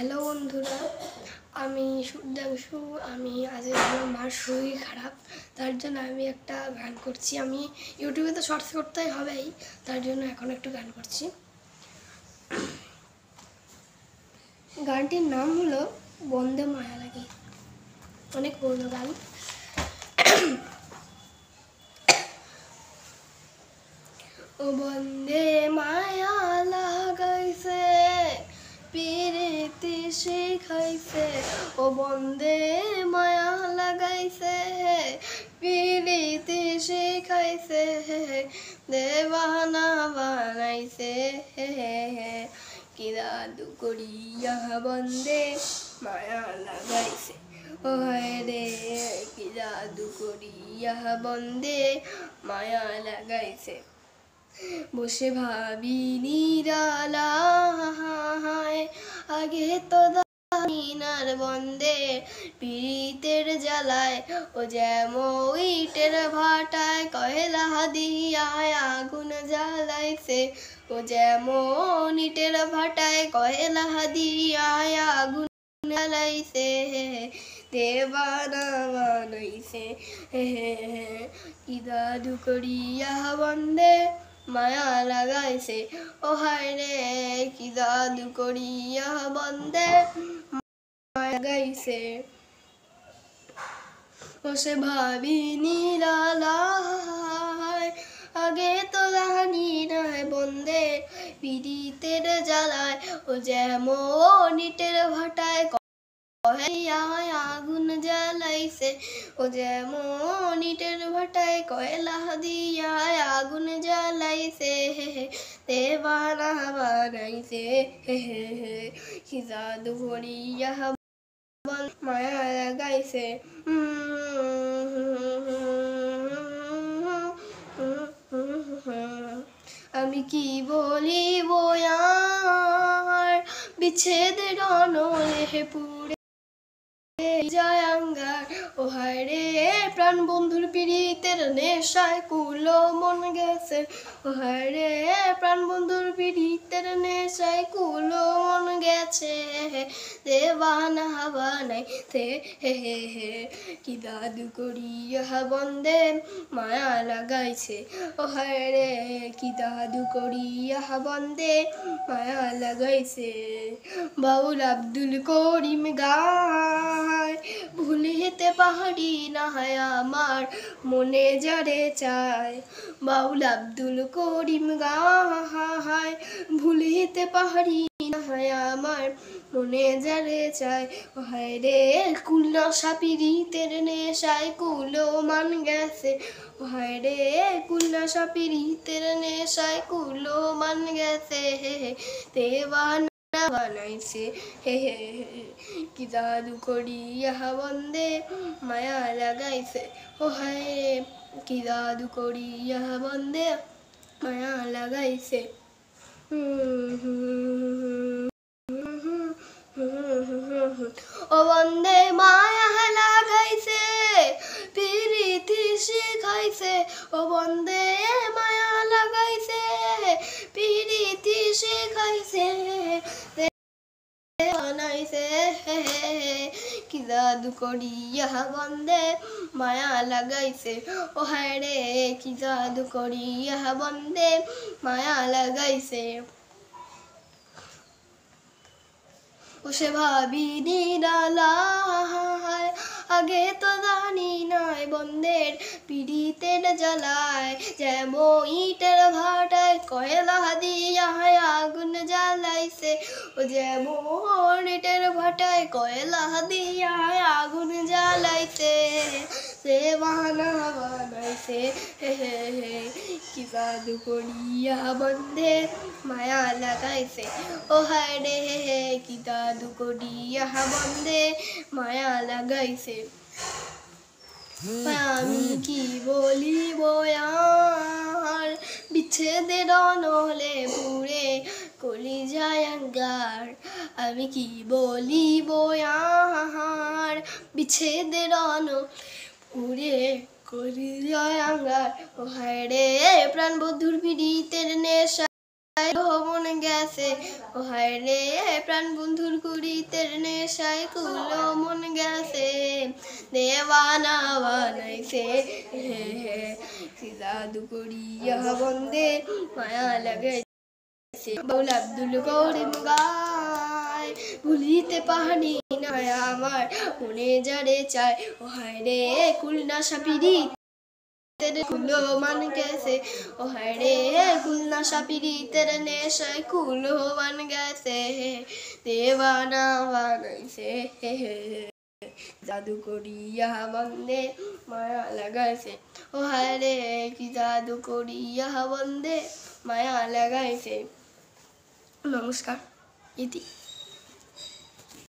Hello বন্ধুরা, আমি সূর্যাংশু। আজকে আমার মার শরীর খারাপ, তার জন্য আমি একটা গান করছি। আমি ইউটিউবে তো শর্টস করতে হবেই, তার জন্য এখন একটু গান করছি। গানটির নাম হলো বন্দে মায়া লাগে। অনেক পুরনো গান। ও বন্দে মায়া লাগাইছে, পিরিতি শিখাইছে। ও বন্দে মায়া লাগাইছে, পিরিতি শিখাইছে। দেওয়ানা বানাইছে, কি জাদু করিয়া বন্দে মায়া লাগাইছে। ও রে কি জাদু করিয়া বন্দে মায়া লাগাইছে। বসে ভাবি নিরালায়, আগে তো দামিনার বন্দে পীড়িতের জ্বালায়। ও যেমন ইটের ভাটায় কয়লা দিয়ায় আগুন জ্বালাইছে। ও যেমন ইটের ভাটায় কয়লা দিয়ায় আগুন জ্বালাইছে। দেওয়ানা বানাইছে, কি জাদু করিয়া বন্দে মায়া লাগাইছে। ও হায় রে কি জাদু করিয়া বন্দে মায়া লাগাইছে। বসে ভাবি নিরালায়, আগে তো জানি নাই বন্দে পীড়িতের জ্বালায়। ও যেমন ইটের ভাটায় আগুন জ্বালাইছে। ও যেমন ইটের ভাটায় কয়লা দিয়ায় আগুন জ্বালাইছে। দেওয়ানা বানাইছে, কি জাদু করিয়া মায়া লাগাইছে। আমি কি বলিব আর, বিচ্ছেদের অনলে পুরে যায় আঙ্গার। ও হায় রে প্রাণ বন্ধুর পীড়িতের নেশায় কুলো মন গেছে। ও হায় রে প্রাণ বন্ধুর পীড়িতের নেশায় কুলো মন গেছে। দেওয়ানা বানাইছে, কি জাদু করিয়া বন্দে মায়া লাগাইছে। ও হায় রে কি জাদু করিয়া বন্দে মায়া লাগাইছে। বাউল আব্দুল করিম গায়, ভুলিতে পাহাড়ি না হয় আমার মনে যারে চায়। বাউল আব্দুল করিম গায়, ভুলিতে পাহাড়ি না হয় আমার মনে যারে চায়। ও হায় রে কুল্লা সাপিরিতের নেশায় কুলো মান গেছে। ও হায় রে কুল্লা সাপিরিতের নেশায় কুলো মান গেছে। দেওয়ানা বানাইছে, কি জাদু করিয়া বন্দে মায়া লাগাইছে। ও হায় রে কি জাদু করিয়া বন্দে মায়া লাগাইছে। ও বন্দে মায়া লাগাইছে, পিরিতি শিখাইছে। ও বন্দে মায়া লাগাইছে, পিরিতি শিখাইছে। বানাইছে, কি জাদু করিয়া বন্দে মায়া লাগাইছে। ও হায় রে কি জাদু করিয়া বন্দে মায়া লাগাইছে। বসে ভাবি নিরালায়, আগে তো জানি নাই বন্দের পীড়িতের জ্বালায়। যেমন ইটের ভাটায় কয়লা দিয়ায় আগুন জ্বালাইছে। ও যেমন ইটের ভাটায় কয়লা দিয়ায় আগুন জ্বালাইছে। দেওয়ানা বানাইছে, কি জাদু করিয়া বন্দে মায়া লাগাইছে। ও হায় রে কি জাদু করিয়া বন্দে মায়া লাগাইছে। আমি কি বলিব আর, বিচ্ছেদের অনলে পুরে কলিজায় আঙ্গার। আমি কি বলিব আর, বিচ্ছেদের অনলে পুরে কলিজায় আঙ্গার। ও হায় রে প্রাণ বন্ধুর পীড়িতের নেশা মন গেছে ও হায় রে প্রাণ বন্ধুর কুড়িতের নেশায় কুলো মন গেছে দেওয়ানা বানাইছে হে হে জাদু করিয়া বন্দে মায়া লাগাইছে বাউল আব্দুল করিম গায় ভুলিতে পাহানি না আমার মনে যারে চায় ও হায় রে কুলনা সাপিরি तेरे कुलो मन कैसे ओ हाय रे गुलना शापिरी तेरे नेशाय कुलो मन कैसे देवाना वानैसे जादू करिया बंदे माया लगाइसे ओ हाय रे कि जादू करिया बंदे माया लगाइसे नमस्कार इति।